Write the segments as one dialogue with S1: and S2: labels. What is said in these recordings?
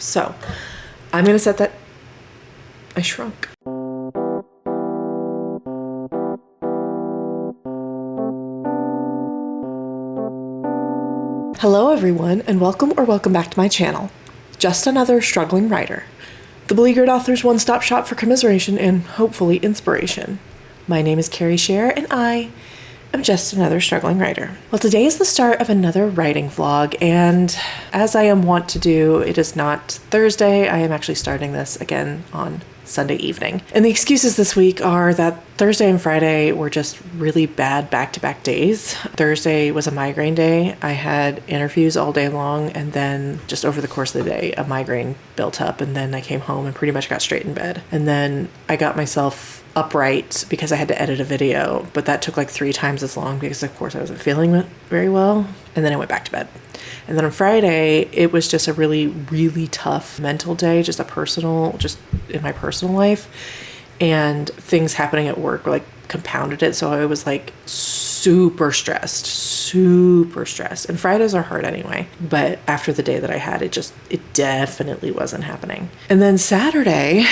S1: So I'm gonna set that. I shrunk. Hello everyone, and welcome back to my channel. Just another struggling writer. The beleaguered author's one-stop shop for commiseration and hopefully inspiration. My name is Carrie Scher, and I am just another struggling writer. Well, today is the start of another writing vlog, and as I am wont to do, it is not Thursday. I am actually starting this again on Sunday evening. And the excuses this week are that Thursday and Friday were just really bad back-to-back days. Thursday was a migraine day. I had interviews all day long, and then just over the course of the day, a migraine built up, and then I came home and pretty much got straight in bed. And then I got myself upright because I had to edit a video, but that took like 3 times as long because of course I wasn't feeling it very well. And then I went back to bed. And then on Friday, it was just a really, really tough mental day, just in my personal life. And things happening at work like compounded it. So I was like super stressed. And Fridays are hard anyway. But after the day that I had, it definitely wasn't happening. And then Saturday,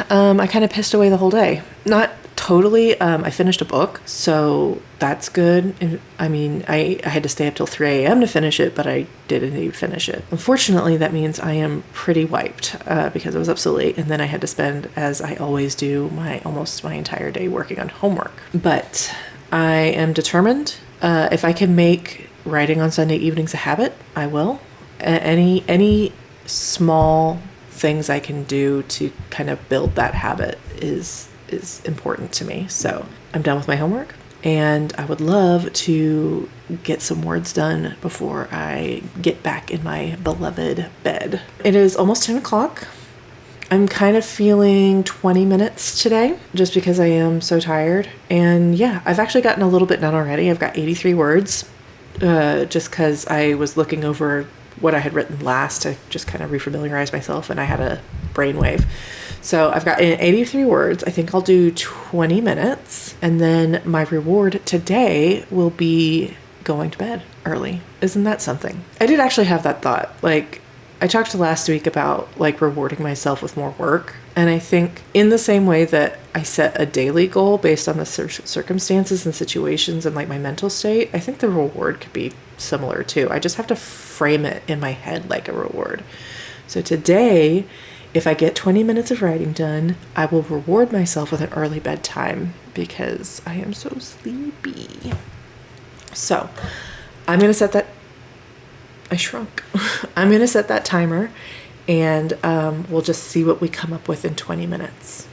S1: I kind of pissed away the whole day. Not totally. I finished a book, so that's good. I mean, I had to stay up till 3 a.m. to finish it, but I did indeed finish it. Unfortunately, that means I am pretty wiped because I was up so late, and then I had to spend, as I always do, almost my entire day working on homework. But I am determined. If I can make writing on Sunday evenings a habit, I will. Any small things I can do to kind of build that habit is important to me. So I'm done with my homework, and I would love to get some words done before I get back in my beloved bed. It is almost 10 o'clock. I'm kind of feeling 20 minutes today just because I am so tired. And yeah, I've actually gotten a little bit done already. I've got 83 words just because I was looking over what I had written last to just kind of refamiliarize myself, and I had a brainwave. So I've got 83 words. I think I'll do 20 minutes, and then my reward today will be going to bed early. Isn't that something? I did actually have that thought. Like, I talked last week about like rewarding myself with more work. And I think in the same way that I set a daily goal based on the circumstances and situations and like my mental state, I think the reward could be similar too. I just have to frame it in my head like a reward. So today, if I get 20 minutes of writing done, I will reward myself with an early bedtime because I am so sleepy. So I'm going to set that. I shrunk. I'm going to set that timer, and we'll just see what we come up with in 20 minutes.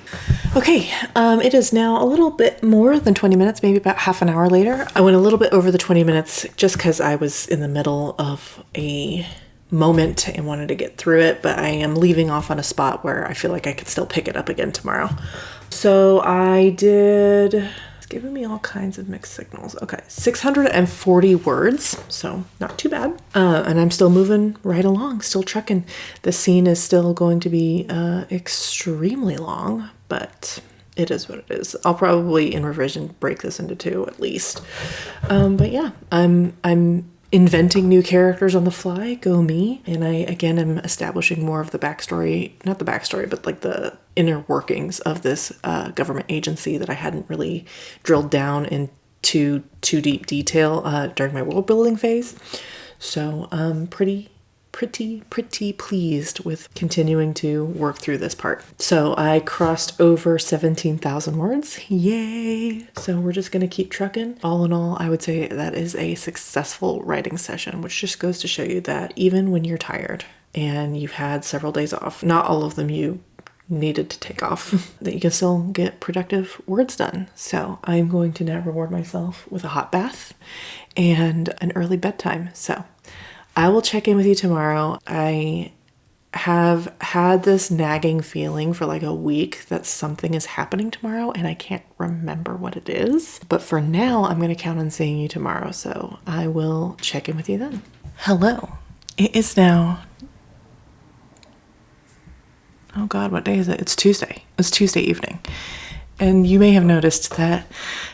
S1: Okay, it is now a little bit more than 20 minutes, maybe about half an hour later. I went a little bit over the 20 minutes just because I was in the middle of a moment and wanted to get through it, but I am leaving off on a spot where I feel like I could still pick it up again tomorrow. So it's giving me all kinds of mixed signals. Okay, 640 words, so not too bad. And I'm still moving right along, still trucking. The scene is still going to be extremely long, but it is what it is. I'll probably, in revision, break this into 2 at least. But yeah, I'm inventing new characters on the fly, go me. And I, again, am establishing more of the backstory, not the backstory, but like the inner workings of this government agency that I hadn't really drilled down into too deep detail during my world building phase. So I'm pretty pleased with continuing to work through this part. So I crossed over 17,000 words. Yay! So we're just gonna keep trucking. All in all, I would say that is a successful writing session, which just goes to show you that even when you're tired and you've had several days off, not all of them you needed to take off, that you can still get productive words done. So I'm going to now reward myself with a hot bath and an early bedtime. So I will check in with you tomorrow. I have had this nagging feeling for like a week that something is happening tomorrow, and I can't remember what it is. But for now, I'm going to count on seeing you tomorrow. So I will check in with you then. Hello. It is now... Oh God, what day is it? It's Tuesday. It's Tuesday evening. And you may have noticed that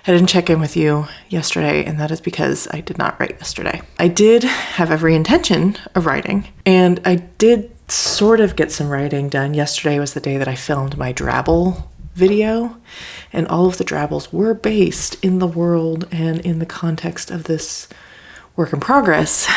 S1: I didn't check in with you yesterday, and that is because I did not write yesterday. I did have every intention of writing, and I did sort of get some writing done. Yesterday was the day that I filmed my Drabble video, and all of the Drabbles were based in the world and in the context of this work in progress.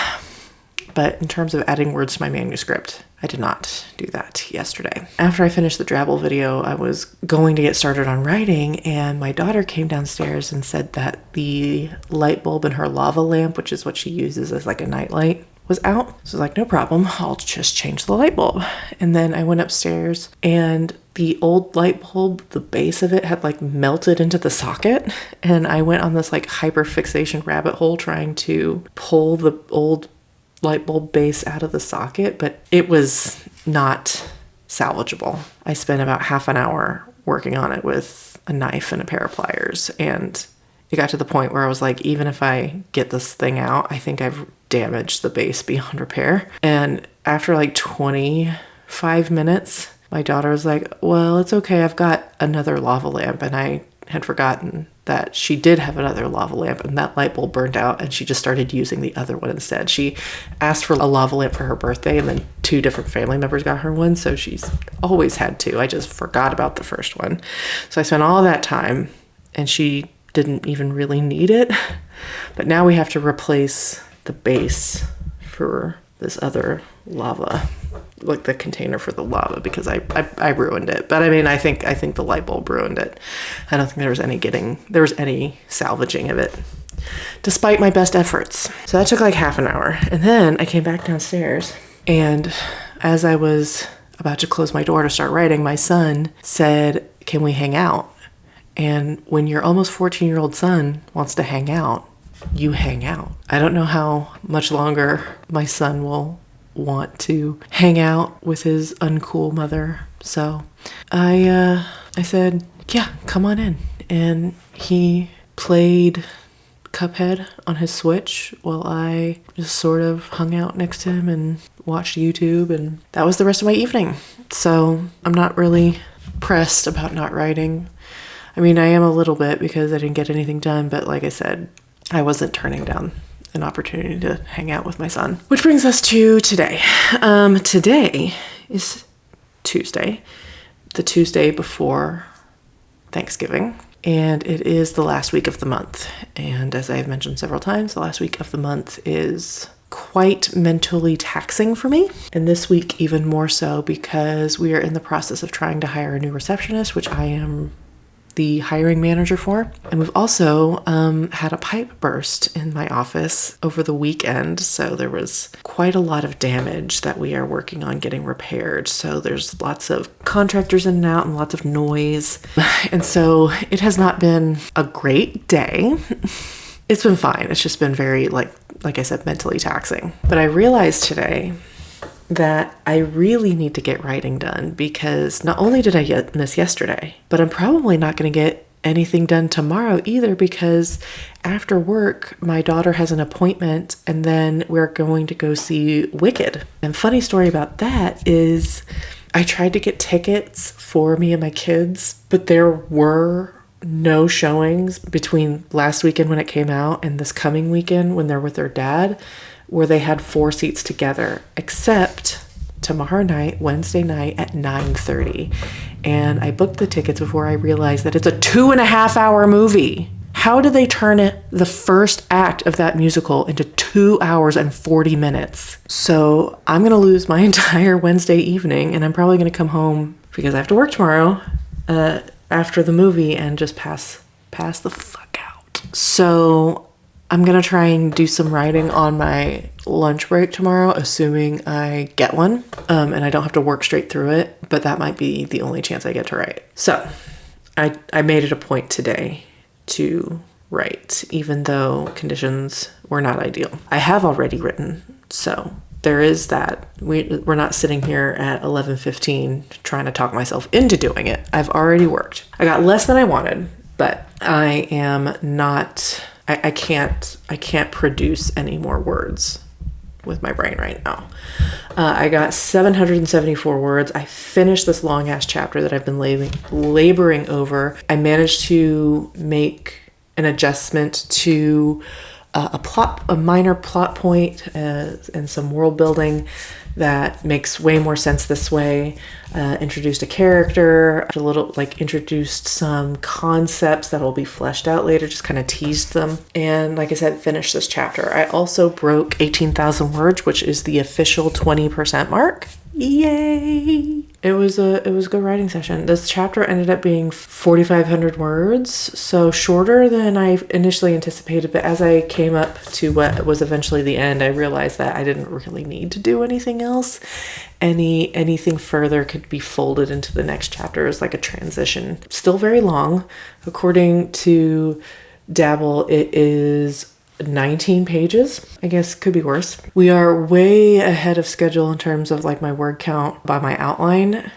S1: But in terms of adding words to my manuscript, I did not do that yesterday. After I finished the Drabble video, I was going to get started on writing, and my daughter came downstairs and said that the light bulb in her lava lamp, which is what she uses as like a nightlight, was out. So I was like, no problem, I'll just change the light bulb. And then I went upstairs, and the old light bulb, the base of it had like melted into the socket. And I went on this like hyperfixation rabbit hole trying to pull the old light bulb base out of the socket, but it was not salvageable. I spent about half an hour working on it with a knife and a pair of pliers, and it got to the point where I was like, even if I get this thing out, I think I've damaged the base beyond repair. And after like 25 minutes, my daughter was like, well, it's okay, I've got another lava lamp. And I had forgotten that she did have another lava lamp, and that light bulb burned out, and she just started using the other one instead. She asked for a lava lamp for her birthday, and then 2 different family members got her one, so she's always had 2. I just forgot about the first one. So I spent all that time, and she didn't even really need it. But now we have to replace the base for this other lava, like the container for the lava, because I ruined it. But I mean, I think the light bulb ruined it. I don't think there was any salvaging of it, despite my best efforts. So that took like half an hour. And then I came back downstairs, and as I was about to close my door to start writing, my son said, can we hang out? And when your almost 14-year-old son wants to hang out, you hang out. I don't know how much longer my son will want to hang out with his uncool mother. So I said, yeah, come on in. And he played Cuphead on his Switch while I just sort of hung out next to him and watched YouTube, and that was the rest of my evening. So I'm not really pressed about not writing. I mean, I am a little bit because I didn't get anything done, but like I said, I wasn't turning down an opportunity to hang out with my son. Which brings us to today. Today is Tuesday, the Tuesday before Thanksgiving, and it is the last week of the month. And as I have mentioned several times, the last week of the month is quite mentally taxing for me. And this week even more so, because we are in the process of trying to hire a new receptionist, which I am the hiring manager for. And we've also had a pipe burst in my office over the weekend. So there was quite a lot of damage that we are working on getting repaired. So there's lots of contractors in and out and lots of noise. And so it has not been a great day. It's been fine. It's just been very, like I said, mentally taxing. But I realized today that I really need to get writing done, because not only did I miss yesterday, but I'm probably not going to get anything done tomorrow either, because after work, my daughter has an appointment, and then we're going to go see Wicked. And funny story about that is I tried to get tickets for me and my kids, but there were no showings between last weekend when it came out and this coming weekend when they're with their dad, where they had 4 seats together, except tomorrow night, Wednesday night at 9:30. And I booked the tickets before I realized that it's a 2.5-hour movie. How did they turn it, the first act of that musical, into 2 hours and 40 minutes? So I'm going to lose my entire Wednesday evening, and I'm probably going to come home, because I have to work tomorrow, after the movie, and just pass the fuck out. So I'm going to try and do some writing on my lunch break tomorrow, assuming I get one, and I don't have to work straight through it, but that might be the only chance I get to write. So I made it a point today to write, even though conditions were not ideal. I have already written, so there is that. We're not sitting here at 11:15 trying to talk myself into doing it. I've already worked. I got less than I wanted, but I am not... I can't produce any more words with my brain right now. I got 774 words. I finished this long ass chapter that I've been laboring over. I managed to make an adjustment to a minor plot point and some world building that makes way more sense this way. Introduced a character, introduced some concepts that will be fleshed out later, just kind of teased them. And like I said, finished this chapter. I also broke 18,000 words, which is the official 20% mark. Yay! It was a good writing session. This chapter ended up being 4,500 words, so shorter than I initially anticipated. But as I came up to what was eventually the end, I realized that I didn't really need to do anything else. Anything further could be folded into the next chapter as like a transition. Still very long. According to Dabble, it is 19 pages. I guess could be worse. We are way ahead of schedule in terms of like my word count by my outline,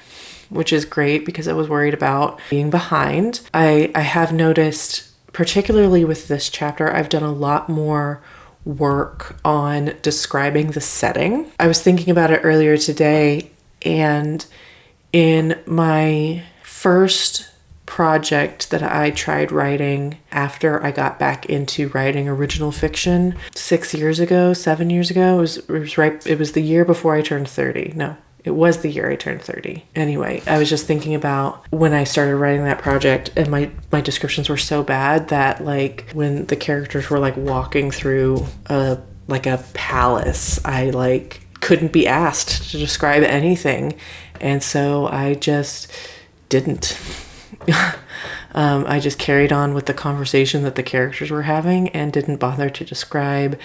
S1: which is great because I was worried about being behind. I have noticed, particularly with this chapter, I've done a lot more work on describing the setting. I was thinking about it earlier today, and in my first project that I tried writing after I got back into writing original fiction 7 years ago, it was the year before I turned 30. No, it was the year I turned 30. Anyway, I was just thinking about when I started writing that project, and my descriptions were so bad that like when the characters were like walking through a palace, I like couldn't be asked to describe anything. And so I just didn't. I just carried on with the conversation that the characters were having and didn't bother to describe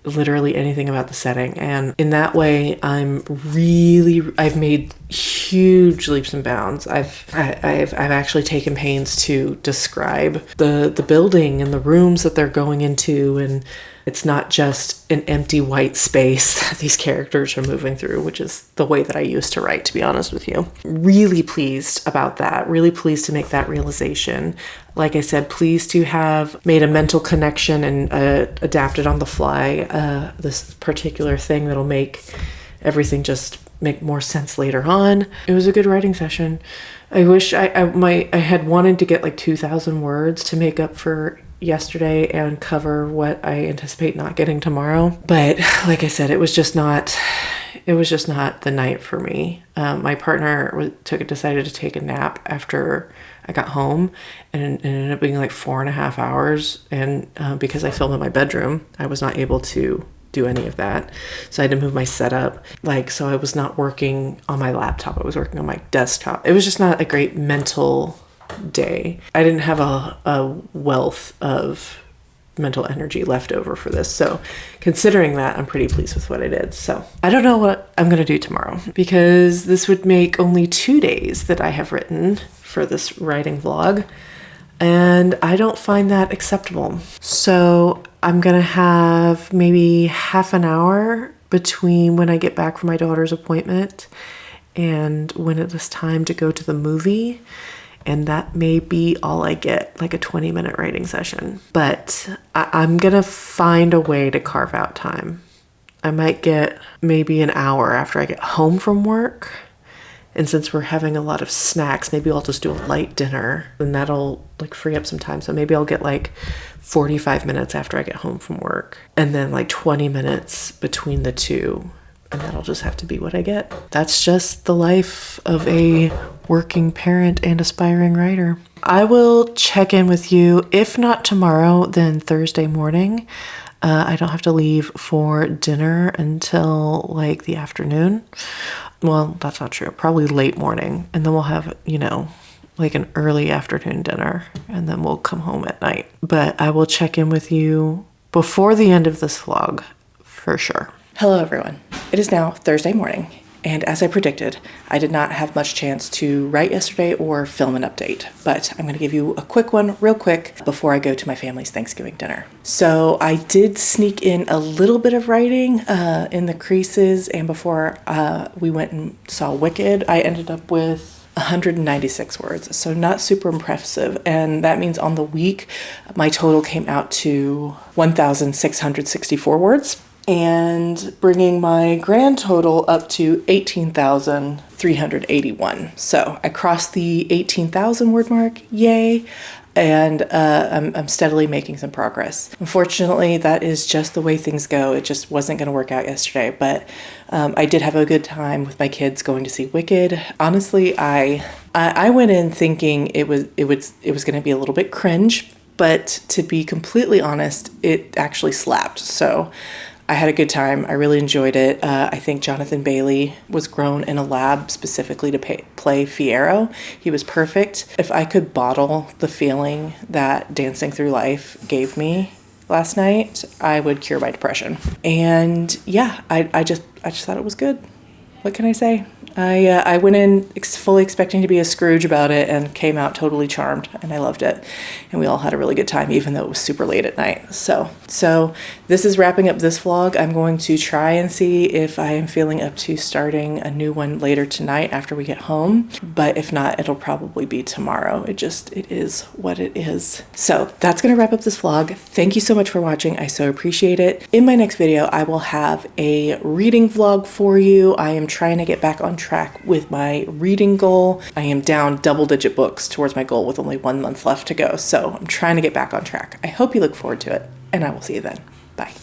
S1: literally anything about the setting. And in that way, I've made huge leaps and bounds. I've actually taken pains to describe the building and the rooms that they're going into, and it's not just an empty white space that these characters are moving through, which is the way that I used to write, to be honest with you. Really pleased about that. Really pleased to make that realization. Like I said, pleased to have made a mental connection and adapted on the fly this particular thing that'll make everything just make more sense later on. It was a good writing session. I wish I had wanted to get like 2,000 words to make up for yesterday and cover what I anticipate not getting tomorrow. But like I said, it was just not the night for me. My partner decided to take a nap after I got home, and it ended up being like 4.5 hours. And because I filmed in my bedroom, I was not able to do any of that. So I had to move my setup. So I was not working on my laptop. I was working on my desktop. It was just not a great mental day. I didn't have a wealth of mental energy left over for this. So considering that, I'm pretty pleased with what I did. So I don't know what I'm going to do tomorrow, because this would make only 2 days that I have written for this writing vlog. And I don't find that acceptable. So I'm going to have maybe half an hour between when I get back from my daughter's appointment and when it is time to go to the movie. And that may be all I get, like a 20-minute writing session. But I'm going to find a way to carve out time. I might get maybe an hour after I get home from work. And since we're having a lot of snacks, maybe I'll just do a light dinner, and that'll free up some time. So maybe I'll get 45 minutes after I get home from work, and then 20 minutes between the two. And that'll just have to be what I get. That's just the life of a working parent and aspiring writer. I will check in with you, if not tomorrow, then Thursday morning. I don't have to leave for dinner until the afternoon. Well, that's not true. Probably late morning. And then we'll have, an early afternoon dinner. And then we'll come home at night. But I will check in with you before the end of this vlog, for sure. Hello, everyone. It is now Thursday morning, and as I predicted, I did not have much chance to write yesterday or film an update, but I'm going to give you a quick one real quick before I go to my family's Thanksgiving dinner. So I did sneak in a little bit of writing in the creases, and before we went and saw Wicked, I ended up with 196 words, so not super impressive. And that means on the week, my total came out to 1,664 words. And bringing my grand total up to 18,381. So I crossed the 18,000 word mark, yay. and I'm steadily making some progress. Unfortunately, that is just the way things go. It just wasn't going to work out yesterday, but I did have a good time with my kids going to see Wicked. Honestly, I went in thinking it was going to be a little bit cringe, but to be completely honest, it actually slapped. So I had a good time. I really enjoyed it. I think Jonathan Bailey was grown in a lab specifically to play Fiyero. He was perfect. If I could bottle the feeling that Dancing Through Life gave me last night, I would cure my depression. And yeah, I just thought it was good. What can I say? I went in fully expecting to be a Scrooge about it and came out totally charmed, and I loved it. And we all had a really good time, even though it was super late at night. So this is wrapping up this vlog. I'm going to try and see if I am feeling up to starting a new one later tonight after we get home. But if not, it'll probably be tomorrow. It is what it is. So that's going to wrap up this vlog. Thank you so much for watching. I so appreciate it. In my next video, I will have a reading vlog for you. I am trying to get back on track with my reading goal. I am down double-digit books towards my goal with only 1 month left to go. So I'm trying to get back on track. I hope you look forward to it, and I will see you then. Bye.